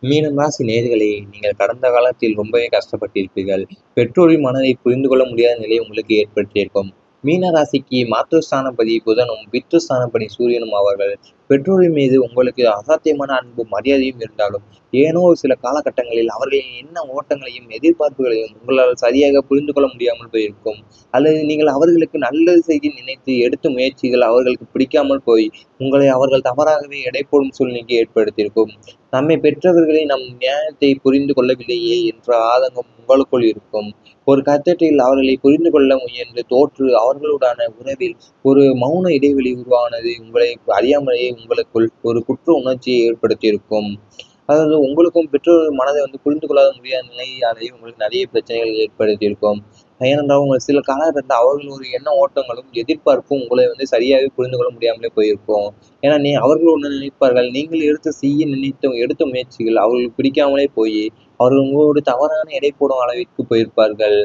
மீனம் ராசி நேயர்களே, நீங்கள் கடந்த காலத்தில் ரொம்பவே கஷ்டப்பட்டிருப்பீர்கள். பெற்றோரின் மனதை புரிந்து கொள்ள முடியாத நிலை உங்களுக்கு ஏற்பட்டிருக்கும். மீன ராசிக்கு மாத்ருஸ்தானபதி புதனும், பித்ருஸ்தானபதி சூரியனும் அவர்கள். பெற்றோரின் மீது உங்களுக்கு அசாத்தியமான அன்பும் மரியாதையும் இருந்தாலும், ஏனோ ஒரு சில காலகட்டங்களில் அவர்களின் எண்ண ஓட்டங்களையும், எதிர்பார்ப்புகளையும் உங்களால் சரியாக புரிந்து கொள்ள முடியாமல் போயிருக்கும். அல்லது நீங்கள் அவர்களுக்கு நல்லது செய்ய நினைத்து எடுத்த முயற்சிகள் அவர்களுக்கு பிடிக்காமல் போய், உங்களை அவர்கள் தவறாகவே எடை போடும் சூழ்நிலைக்கு ஏற்படுத்தியிருக்கும். நம்மை பெற்றவர்களை நம் நியாயத்தை புரிந்து கொள்ளவில்லையே என்ற ஆதங்கம் உங்களுக்குள் இருக்கும். ஒரு கட்டத்தில் அவர்களை புரிந்து கொள்ள முயன்று தோற்று அவர்களுடான உறவில் ஒரு மௌன இடைவெளி உருவானது உங்களை அறியாமலேயே உங்களுக்குள் ஒரு குற்ற உணர்ச்சியை ஏற்படுத்தியிருக்கும். அதாவது உங்களுக்கும் பெற்றோர் மனதை புரிந்து கொள்ளாத முடியாத நிலையாலேயே உங்களுக்கு நிறைய பிரச்சனைகள் ஏற்படுத்தியிருக்கும். ஏனென்றால் உங்கள் சில காலகட்டத்தில் அவர்கள் ஒரு எண்ண ஓட்டங்களும் எதிர்பார்ப்பும் உங்களை சரியாகவே புரிந்து கொள்ள முடியாமலே போயிருக்கும். ஏன்னா அவர்கள் ஒன்று நினைப்பார்கள், நீங்கள் எடுத்த முயற்சிகள் அவர்களுக்கு பிடிக்காமலே போய் அவர்கள் உங்களோடு தவறான எடை போடும் அளவிற்கு போயிருப்பார்கள்.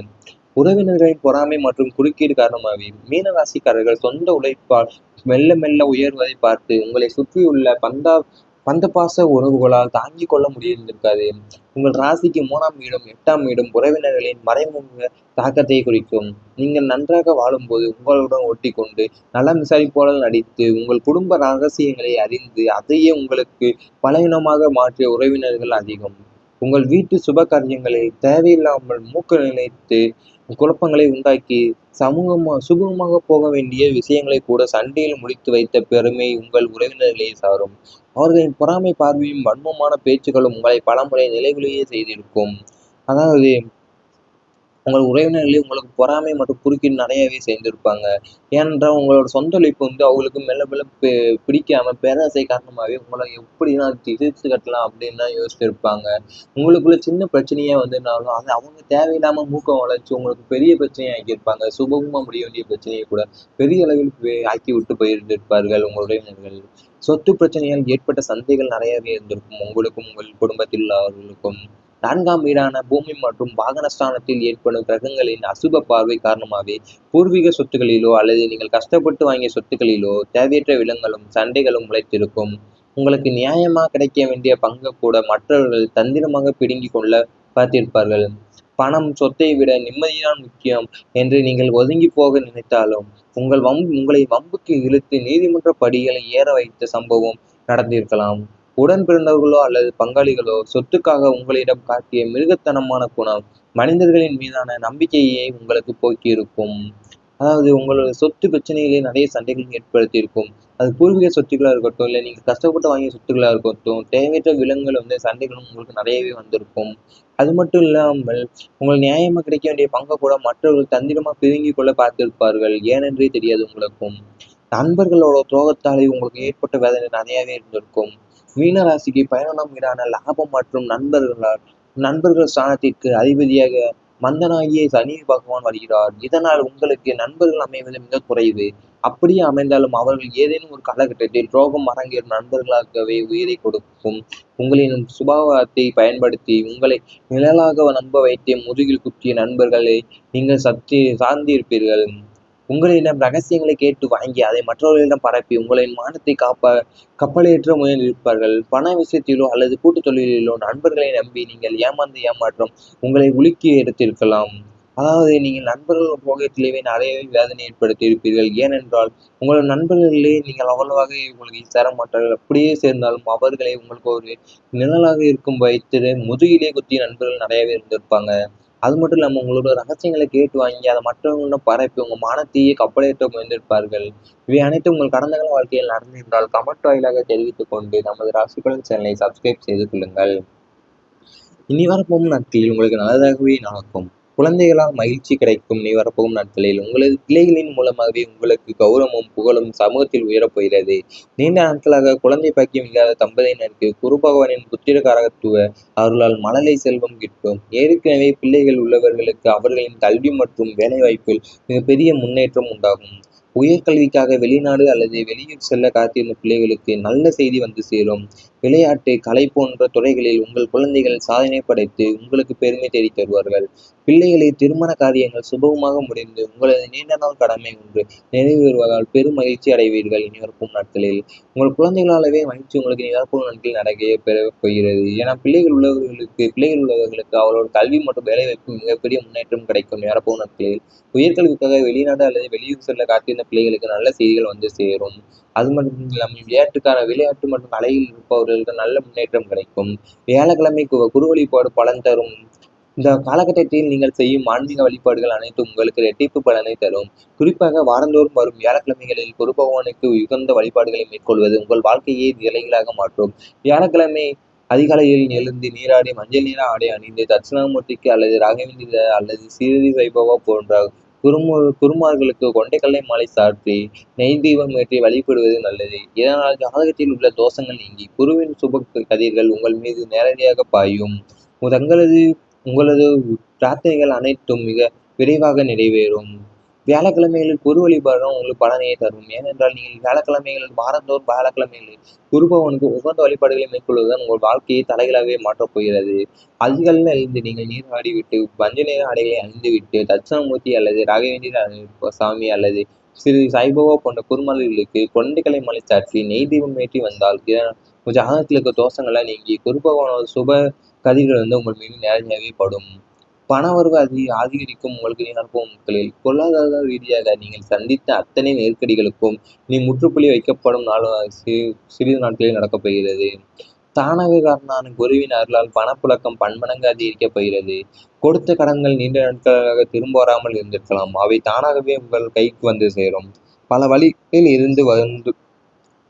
உறவினர்களின் பொறாமை மற்றும் குறுக்கீடு காரணமாகவே மீனராசிக்காரர்கள் சொந்த உழைப்பால் மெல்ல மெல்ல உயர்வதை பார்த்து உங்களை சுற்றியுள்ள பந்தபாச உறவுகளால் தாங்கிக் கொள்ள முடிந்திருக்காது. உங்கள் ராசிக்கு 3ஆம் வீடும் 8ஆம் வீடும் உறவினர்களின் மறைமுக தாக்கத்தை குறிக்கும். நீங்கள் நன்றாக வாழும்போது உங்களுடன் ஒட்டிக்கொண்டு நலம் விசாரிப்போல நடித்து உங்கள் குடும்ப ரகசியங்களை அறிந்து அதையே உங்களுக்கு பலவீனமாக மாற்றிய உறவினர்கள் அதிகம். உங்கள் வீட்டு சுப காரியங்களில் தேவையில்லாமல் மூக்க நினைத்து குழப்பங்களை உண்டாக்கி சுகமாக போக வேண்டிய விஷயங்களை கூட சண்டையில் முடித்து வைத்த பெருமை உங்கள் உறவினர்களே சாரும். அவர்களின் பொறாமை பார்வையும் வன்மமான பேச்சுக்களும் உங்களை பலமுறை நிலைகுலைய செய்திருக்கும். அதாவது உங்கள் உறவினர்களே உங்களுக்கு பொறாமை மற்றும் குறுக்கீடு நிறையவே சேர்ந்திருப்பாங்க. ஏனென்றால் உங்களோட சொந்த உழைப்பு அவங்களுக்கு மெல்ல மெல்ல பிடிக்காம பேராசை காரணமாகவே உங்களை எப்படிலாம் தீர்த்து கட்டலாம் அப்படின்னு தான் யோசிச்சிருப்பாங்க. உங்களுக்குள்ள சின்ன பிரச்சனையே வந்துனாலும் அதை அவங்க தேவையில்லாம மூக்கம் வளைச்சு உங்களுக்கு பெரிய பிரச்சனையை ஆக்கியிருப்பாங்க. சுபகமா முடிய வேண்டிய பிரச்சனையை கூட பெரிய அளவில் ஆக்கி விட்டு போயிருந்திருப்பார்கள் உங்கள் உறவினர்கள். சொத்து பிரச்சனையால் ஏற்பட்ட சந்தைகள் நிறையவே இருந்திருக்கும் உங்களுக்கும் உங்கள் குடும்பத்தில் உள்ளவர்களுக்கும். 4ஆம் வீடான பூமி மற்றும் வாகனஸ்தானத்தில் ஏற்படும் கிரகங்களின் அசுப பார்வை காரணமாகவே பூர்வீக சொத்துக்களிலோ அல்லது நீங்கள் கஷ்டப்பட்டு வாங்கிய சொத்துக்களிலோ தேவையற்ற விலங்களும் சண்டைகளும் முளைத்திருக்கும். உங்களுக்கு நியாயமாக கிடைக்க வேண்டிய பங்கு கூட மற்றவர்கள் தந்திரமாக பிடுங்கிக் கொள்ள பார்த்திருப்பார்கள். பணம் சொத்தை விட நிம்மதிதான் முக்கியம் என்று நீங்கள் ஒதுங்கி போக நினைத்தாலும் உங்களை வம்புக்கு இழுத்து நீதிமன்ற படிகளை ஏற வைத்த சம்பவம் நடந்திருக்கலாம். உடன் பிறந்தவர்களோ அல்லது பங்காளிகளோ சொத்துக்காக உங்களிடம் காட்டிய மிருகத்தனமான குணம் மனிதர்களின் மீதான நம்பிக்கையை உங்களுக்கு போக்கியிருக்கும். அதாவது உங்களோட சொத்து பிரச்சனைகளே நிறைய சண்டைகள் ஏற்படுத்தியிருக்கும். அது பூர்வீக சொத்துக்களா இருக்கட்டும், இல்லை நீங்க கஷ்டப்பட்டு வாங்கிய சொத்துக்களா இருக்கட்டும், தேவையற்ற விலங்குகள் சண்டைகளும் உங்களுக்கு நிறையவே வந்திருக்கும். அது மட்டும் இல்லாமல் உங்கள் நியாயமா கிடைக்க வேண்டிய பங்கை கூட மற்றவர்கள் தந்திரமா பிதுங்கிக் கொள்ள பார்த்திருப்பார்கள். ஏனென்றே தெரியாது உங்களுக்கும். நண்பர்களோட துரோகத்தாலே உங்களுக்கு ஏற்பட்ட வேதனை நிறையவே இருந்திருக்கும். மீன ராசிக்கு 11ஆம் வீடான லாபம் மற்றும் நண்பர்கள் ஸ்தானத்திற்கு அதிபதியாக மந்தனாகிய சனி பகவான் வருகிறார். இதனால் உங்களுக்கு நண்பர்கள் அமைவது மிக குறைவு. அப்படியே அமைந்தாலும் அவர்கள் ஏதேனும் ஒரு காலகட்டத்தில் துரோகம் அரங்கேறும் நண்பர்களாகவே உயிரை கொடுக்கும். உங்களின் சுபாவத்தை பயன்படுத்தி உங்களை நிழலாக நம்ப வைத்து முதுகில் குத்திய நண்பர்களை நீங்கள் சார்ந்திருப்பீர்கள். உங்களிடம் ரகசியங்களை கேட்டு வாங்கி அதை மற்றவர்களிடம் பரப்பி உங்களின் மானத்தை கப்பலேற்ற முயன்றிருப்பார்கள். பண விஷயத்திலோ அல்லது கூட்டுத் தொழிலிலோ நண்பர்களை நம்பி நீங்கள் ஏமாந்த ஏமாற்றம் உங்களை உலுக்கி எடுத்திருக்கலாம். அதாவது நீங்கள் நண்பர்கள் போகத்திலேயே நிறையவே வேதனை ஏற்படுத்தி இருப்பீர்கள். ஏனென்றால் உங்களோட நண்பர்களே நீங்கள் அவ்வளவாக உங்களுக்கு சேர மாட்டார்கள். அப்படியே சேர்ந்தாலும் அவர்களை உங்களுக்கு ஒரு நிழலாக இருக்கும் வைத்து முதுகிலே குத்திய நண்பர்கள் நிறையவே இருந்திருப்பாங்க. அது மட்டும் இல்லாமல் உங்களோட ரகசியங்களை கேட்டு வாங்கி அதை மற்றவங்களிடம் பரப்பி உங்கள் மானத்தையே கப்பலேற்ற முயன்றிருப்பார்கள். இவை அனைத்தும் உங்கள் கடந்த கால வாழ்க்கையில் நடந்திருந்தால் கமெண்ட் வாயிலாக தெரிவித்துக் கொண்டு நமது ராசிபலன் சேனலை சப்ஸ்கிரைப் செய்து கொள்ளுங்கள். இனி வரப்போகும் நாட்களில் உங்களுக்கு நல்லதாகவே நடக்கும். குழந்தைகளால் மகிழ்ச்சி கிடைக்கும். இனி வரப்போகும் நாட்களில் உங்களது பிள்ளைகளின் மூலமாகவே உங்களுக்கு கௌரவமும் புகழும் சமூகத்தில் உயரப்போகிறது. நீண்ட நாட்களாக குழந்தை பாக்கியம் இல்லாத தம்பதியினருக்கு குரு பகவானின் புத்திரகாரகத்துவ அவர்களால் மழலை செல்வம் கிட்டும். ஏற்கனவே பிள்ளைகள் உள்ளவர்களுக்கு அவர்களின் கல்வி மற்றும் வேலைவாய்ப்பில் மிகப்பெரிய முன்னேற்றம் உண்டாகும். உயர்கல்விக்காக வெளிநாடு அல்லது வெளியூர் செல்ல காத்திருந்த பிள்ளைகளுக்கு நல்ல செய்தி வந்து சேரும். விளையாட்டு, கலை போன்ற துறைகளில் உங்கள் குழந்தைகள் சாதனை படைத்து உங்களுக்கு பெருமை தேடித் தருவார்கள். பிள்ளைகளை திருமண காரியங்கள் சுபமாக முடிந்து உங்களது நீண்ட நாள் கடமை ஒன்று நிறைவேறுவதால் பெரும் மகிழ்ச்சி அடைவீர்கள் இனிவரும் நாட்களில். உங்கள் குழந்தைகளாலவே மகிழ்ச்சி உங்களுக்கு நிகழ்ப்பும் நாட்களில் நடக்க பெறப் போகிறது. ஏன்னா பிள்ளைகள் உள்ளவர்களுக்கு அவரோட கல்வி மற்றும் வேலைவாய்ப்பு மிகப்பெரிய முன்னேற்றம் கிடைக்கும் நிரப்பவும் நாட்களில். உயர்கல்விக்காக வெளிநாடு அல்லது வெளியூர் செல்ல காத்திருந்த பிள்ளைகளுக்கு நல்ல செய்திகள் வந்து சேரும். அது மட்டும் இல்லாமல் விளையாட்டு மற்றும் கலையில் இருப்பவர்களுக்கு நல்ல முன்னேற்றம் கிடைக்கும். வியாழக்கிழமை குரு வழிபாடு பலன் தரும். இந்த காலகட்டத்தில் நீங்கள் செய்யும் ஆன்மீக வழிபாடுகள் அனைத்தும் உங்களுக்கு இரட்டிப்பு பலனை தரும். குறிப்பாக வாரந்தோறும் வரும் வியாழக்கிழமைகளில் குரு பகவானுக்கு உகந்த வழிபாடுகளை மேற்கொள்வது உங்கள் வாழ்க்கையை தலைகீழாக மாற்றும். வியாழக்கிழமை அதிகாலையில் எழுந்து நீராடி மஞ்சள் நிற ஆடை அணிந்து தட்சிணாமூர்த்திக்கு அல்லது ராகவேந்திர அல்லது சீரடி வைபவா போன்ற குருமார்களுக்கு கொண்டைக்கல்லை மாலை சாற்றி நெய் தீபம் ஏற்றி வழிபடுவது நல்லது. இதனால் ஜாதகத்தில் உள்ள தோஷங்கள் நீங்கி குருவின் சுப கதிர்கள் உங்கள் மீது நேரடியாக பாயும். தங்களது உங்களது பிரார்த்தனைகள் அனைத்தும் மிக விரைவாக நிறைவேறும். வியாழக்கிழமைகளில் குரு வழிபாடு உங்களுக்கு பலனையை தரும். ஏனென்றால் நீங்கள் வாரந்தோறும் வியாழக்கிழமைகளில் குரு பகவானுக்கு உகந்த வழிபாடுகளை மேற்கொள்வதுதான் உங்கள் வாழ்க்கையை தலைகளாகவே மாற்றப் போகிறது. அதிகாலையில் எழுந்து நீங்கள் நீராடி விட்டு மஞ்சள் நிற ஆடைகளை அணிந்துவிட்டு தட்சிணாமூர்த்தி அல்லது ராகவேந்திர சாமி அல்லது ஸ்ரீ சாய்பாபா போன்ற குருமார்களுக்கு கொண்டைக்கலை மலை சாற்றி நெய் தீபம் ஏற்றி வந்தால் ஜாதகத்தில் இருக்க தோஷங்களை நீங்கி குரு பகவானோட சுப கதிர்கள் வந்து உங்கள் மீது நேரடியாகவே படும். பணவரவு அதிகரிக்கும் உங்களுக்கு நிகழ்வும் மக்களில். பொருளாதார ரீதியாக நீங்கள் சந்தித்த அத்தனை நெருக்கடிகளுக்கும் நீ முற்றுப்புள்ளி வைக்கப்படும் சிறிது நாட்களில் நடக்கப் போகிறது. தானாக காரணமான குருவின் அருளால் பணப்புழக்கம் பன்மடங்கு அதிகரிக்கப் போகிறது. கொடுத்த கடன்கள் நீண்ட நாட்களாக திரும்ப வராமல் இருந்திருக்கலாம். அவை தானாகவே உங்கள் கைக்கு வந்து சேரும். பல வழிகளில்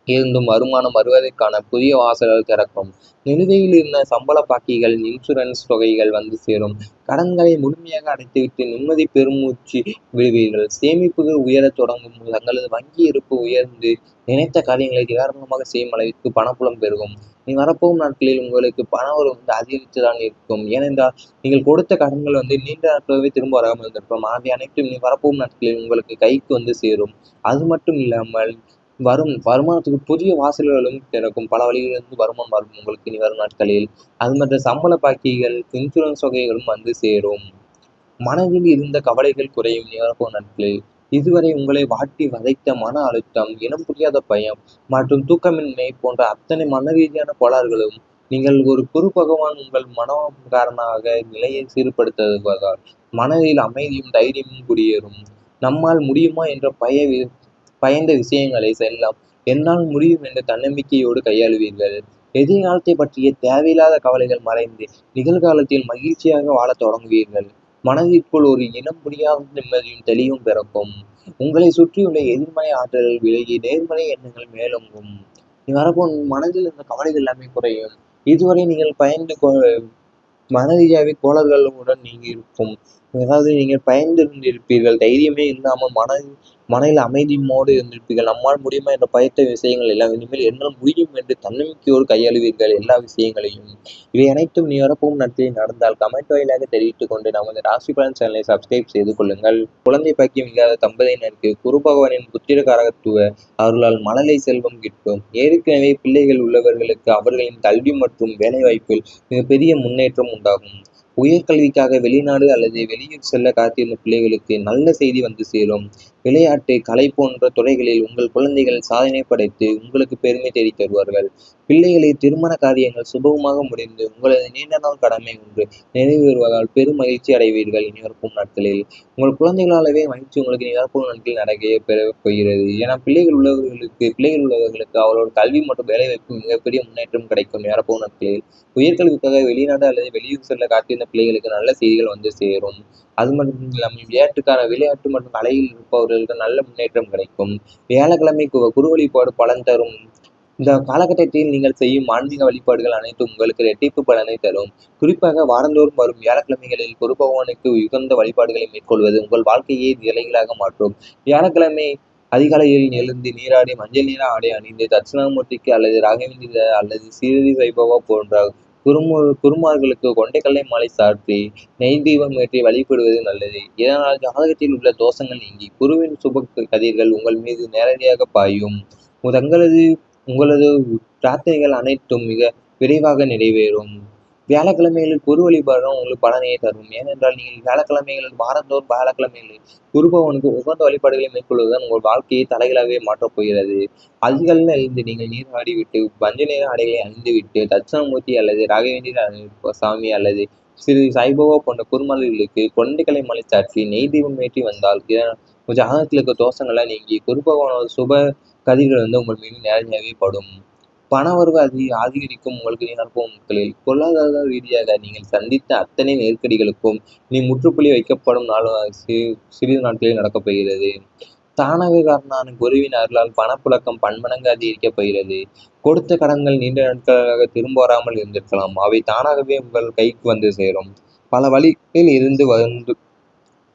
இருந்தும் வருமானம் வருவதற்கான புதிய வாசல்கள் திறக்கும். நிலுவையில் இருந்த சம்பள பாக்கிகள், இன்சூரன்ஸ் தொகைகள் வந்து சேரும். கடன்களை முழுமையாக அடைத்துவிட்டு நிம்மதி பெருமூச்சு விடுவீர்கள். சேமிப்புகள் உயரத் தொடங்கும். தங்களது வங்கி இருப்பு உயர்ந்து நினைத்த காரியங்களை நிதானமாக செய்யும் அளவிற்கு பணப்புலம் பெருகும். நீ வரப்போகும் நாட்களில் உங்களுக்கு பணவரவு வந்து அதிகரித்துதான் இருக்கும். ஏனென்றால் நீங்கள் கொடுத்த கடன்கள் வந்து நீண்ட நாட்களாகவே திரும்ப வராமல் இருந்திருக்கும். அவை அனைத்தும் நீ வரப்போகும் நாட்களில் உங்களுக்கு கைக்கு வந்து சேரும். அது மட்டும் இல்லாமல் வருமானத்துக்கு புதிய வாசல்களும் திறக்கும். பல வழிகளிலிருந்து வருமானம் வரும் உங்களுக்கு இனி வரும் நாட்களில். அது மற்ற சம்பள பாக்கிகள், இன்சூரன்ஸ் தொகைகளும் வந்து சேரும். மனதில் இருந்த கவலைகள் குறையும் வரப்போகும் நாட்களில். இதுவரை உங்களை வாட்டி வதைத்த மன அழுத்தம், இனம் புரியாத பயம் மற்றும் தூக்கமின்மை போன்ற அத்தனை மன ரீதியான கோளாறுகளும் நீங்கள் ஒரு குரு பகவான் உங்கள் மனோகாரனாக நிலையை சீர்படுத்துவதால் மனதில் அமைதியும் தைரியமும் குடியேறும். நம்மால் முடியுமா என்ற பயந்த விஷயங்களை எல்லாம் என்னால் முடியும் என்ற தன்னம்பிக்கையோடு கையாளுவீர்கள். எதிர்காலத்தை பற்றிய தேவையில்லாத கவலைகள் மறைந்து நிகழ்காலத்தில் மகிழ்ச்சியாக வாழத் தொடங்குவீர்கள். மனதிற்குள் ஒரு இனம் புரியாத நிம்மதியும் தெளிவும் பிறக்கும். உங்களை சுற்றியுள்ள எதிர்மறை ஆற்றல்கள் விலகி நேர்மறை எண்ணங்கள் மேலோங்கும். வரப்போ மனதில் இருந்த கவலைகள் எல்லாமே குறையும். இதுவரை நீங்கள் மன ரீதியாகவே கோளாறுகளுடன் நீங்கி இருக்கும். அதாவது நீங்கள் பயந்து இருந்திருப்பீர்கள். தைரியமே இல்லாமல் மனதில் அமைதியோடு இருந்திருப்பீர்கள். நம்மால் முடியுமா என்ற பயத்த விஷயங்கள் எல்லாம் இனிமேல் என்னால் முடியும் என்று தன்னம்பிக்கையோடு கையாளுவீர்கள் எல்லா விஷயங்களையும். இவை அனைத்தும் நீ வரப்போகும் நாட்களில் நடந்தால் கமெண்ட் வாயிலாக தெரிவித்துக் கொண்டு நமது ராசி பலன் சேனலை சப்ஸ்கிரைப் செய்து கொள்ளுங்கள். குழந்தை பாக்கியம் இல்லாத தம்பதியினருக்கு குரு பகவானின் புத்திரகாரகத்துவ அருளால் மழலை செல்வம் கிட்டும். ஏற்கனவே பிள்ளைகள் உள்ளவர்களுக்கு அவர்களின் கல்வி மற்றும் வேலைவாய்ப்பில் மிகப்பெரிய முன்னேற்றம் உண்டாகும். உயர்கல்விக்காக வெளிநாடு அல்லது வெளியூர் செல்ல காத்திருந்த பிள்ளைகளுக்கு நல்ல செய்தி வந்து சேரும். விளையாட்டு, கலை போன்ற துறைகளில் உங்கள் குழந்தைகள் சாதனை படைத்து உங்களுக்கு பெருமை தேடித் தருவார்கள். பிள்ளைகளை திருமண காரியங்கள் சுபமாக முடிந்து உங்களது நீண்ட நாள் கடமை ஒன்று நிறைவேறுவதால் பெரும் மகிழ்ச்சி அடைவீர்கள் இனிவரும் நாட்களில். உங்கள் குழந்தைகளாலவே மகிழ்ச்சி உங்களுக்கு நிகழ்ப்பும் நாட்களில் நடக்க பெறப் போகிறது. ஏன்னா பிள்ளைகள் உள்ளவர்களுக்கு அவரோட கல்வி மற்றும் வேலைவாய்ப்பு மிகப்பெரிய முன்னேற்றம் கிடைக்கும் நிரப்பவும் நாட்களில். உயர்கல்விக்காக வெளிநாடு அல்லது வெளியூர் செல்ல காத்திருந்த பிள்ளைகளுக்கு நல்ல செய்திகள் வந்து சேரும். அது மட்டும் இல்லாமல் விளையாட்டு மற்றும் கலையில் இருப்பவர்களுக்கு நல்ல முன்னேற்றம் கிடைக்கும். வியாழக்கிழமை குரு வழிபாடு பலன் தரும். இந்த காலகட்டத்தில் நீங்கள் செய்யும் ஆன்மீக வழிபாடுகள் அனைத்தும் உங்களுக்கு இரட்டிப்பு பலனை தரும். குறிப்பாக வாரந்தோறும் வரும் வியாழக்கிழமைகளில் குரு பகவானுக்கு உகந்த வழிபாடுகளை மேற்கொள்வது உங்கள் வாழ்க்கையை தலைகீழாக மாற்றும். வியாழக்கிழமை அதிகாலையில் எழுந்து நீராடி மஞ்சள் நிற ஆடை அணிந்து தட்சிணாமூர்த்திக்கு அல்லது ராகவேந்திர அல்லது சீரடி வைபவா போன்ற குருமார்களுக்கு கொண்டைக்கல்லை மாலை சாற்றி நெய் தீபம் ஏற்றி வழிபடுவது நல்லது. இதனால் ஜாதகத்தில் உள்ள தோஷங்கள் நீங்கி குருவின் சுப கதிர்கள் உங்கள் மீது நேரடியாக பாயும். தங்களது உங்களது பிரார்த்தனைகள் அனைத்தும் மிக விரைவாக நிறைவேறும். வியாழக்கிழமைகளில் குரு வழிபாடும் உங்களுக்கு பலனையை தரும். ஏனென்றால் நீங்கள் வியாழக்கிழமைகளில் வாரந்தோறும் வியாழக்கிழமைகளில் குரு பகவானுக்கு உகந்த வழிபாடுகளை மேற்கொள்வதுதான் உங்கள் வாழ்க்கையை தலைகளாகவே மாற்றப் போகிறது. அதிகாலையில் எழுந்து நீங்கள் நீராடி விட்டு மஞ்சள் நிற ஆடைகளை அணிந்துவிட்டு தட்சிணாமூர்த்தி அல்லது ராகவேந்திர சாமி அல்லது ஸ்ரீ சாய்பாபா போன்ற குருமார்களுக்கு கொண்டைக்கல்லை மாலை சாற்றி நெய் தீபம் ஏற்றி வந்தால் ஜாதகத்தில் இருக்க தோஷங்கள்லாம் நீங்கி குரு பகவானோட சுப கதிர்கள் உங்கள் மீது நேரடியாகவே படும். பணவரவு அதிகரிக்கும் உங்களுக்கு நாட்களில் பொருளாதார ரீதியாக நீங்கள் சந்தித்த அத்தனை நெருக்கடிகளுக்கும் நீ முற்றுப்புள்ளி வைக்கப்படும் நாள் சிறிது நாட்களில் நடக்கப் போகிறது. தானாக காரணமான குருவின் அருளால் பணப்புழக்கம் பன்மடங்கு அதிகரிக்கப் போகிறது. கொடுத்த கடன்கள் நீண்ட நாட்களாக திரும்ப வராமல் இருந்திருக்கலாம். அவை தானாகவே உங்கள் கைக்கு வந்து சேரும். பல வழிகளில்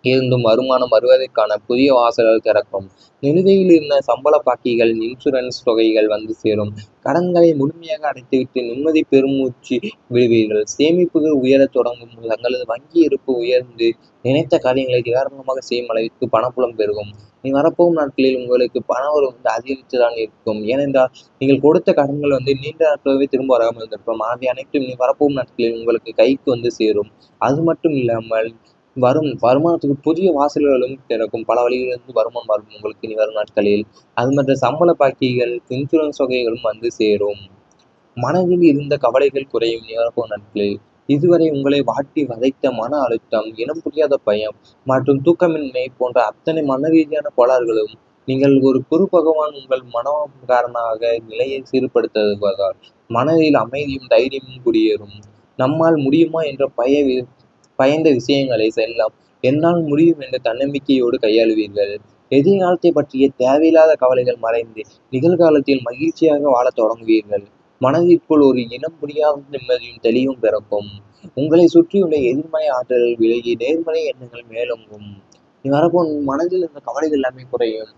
இருந்தும் வருமானம் வருவதற்கான புதிய வாசல்கள் திறக்கும். நிலுவையில் இருந்த சம்பள பாக்கிகள் இன்சூரன்ஸ் தொகைகள் வந்து சேரும். கடன்களை முழுமையாக அடைத்துவிட்டு நிம்மதி பெருமூச்சு விடுவீர்கள். சேமிப்புகள் உயரத் தொடங்கும். தங்களது வங்கி இருப்பு உயர்ந்து நினைத்த காரியங்களை நிதானமாக செய்யும் அளவிற்கு பணப்புலம் பெருகும். நீ வரப்போகும் நாட்களில் உங்களுக்கு பணவரவு அதிகரித்துதான் இருக்கும். ஏனென்றால் நீங்கள் கொடுத்த கடன்கள் நீண்ட நாட்களாகவே திரும்ப வராமல் இருந்திருக்கும். அவை அனைத்தும் நீ வரப்போகும் நாட்களில் உங்களுக்கு கைக்கு வந்து சேரும். அது மட்டும் இல்லாமல் வருமானத்துக்கு புதிய வாசல்களும் திறக்கும். பல வழிகளிலிருந்து வருமானம் வரும் உங்களுக்கு இனி வரும் நாட்களில். அது மற்ற சம்பள பாக்கிகள் இன்சூரன்ஸ் தொகைகளும் வந்து சேரும். மனதில் இருந்த கவலைகள் குறையும் இனி வரப்போகும் நாட்களில். இதுவரை உங்களை வாட்டி வதைத்த மன அழுத்தம், இனம் புரியாத பயம் மற்றும் தூக்கமின்மை போன்ற அத்தனை மன ரீதியான கோளாறுகளும் நீங்கள் ஒரு குரு பகவான் உங்கள் மனோகாரனாக நிலையை சீர்படுத்துவதால் மனதில் அமைதியும் தைரியமும் குடியேறும். நம்மால் முடியுமா என்ற பயந்த விஷயங்களை எல்லாம் என்னால் முடியும் என்ற தன்னம்பிக்கையோடு கையாளுவீர்கள். எதிர்காலத்தை பற்றிய தேவையில்லாத கவலைகள் மறைந்து நிகழ்காலத்தில் மகிழ்ச்சியாக வாழத் தொடங்குவீர்கள். மனதிற்குள் ஒரு இனம் புரியாத நிம்மதியும் தெளிவும் பிறக்கும். உங்களை சுற்றியுள்ள எதிர்மறை ஆற்றல்கள் விலகி நேர்மறை எண்ணங்கள் மேலோங்கும். நீ வரப்போ மனதில் இருந்த கவலைகள் எல்லாமே குறையும்.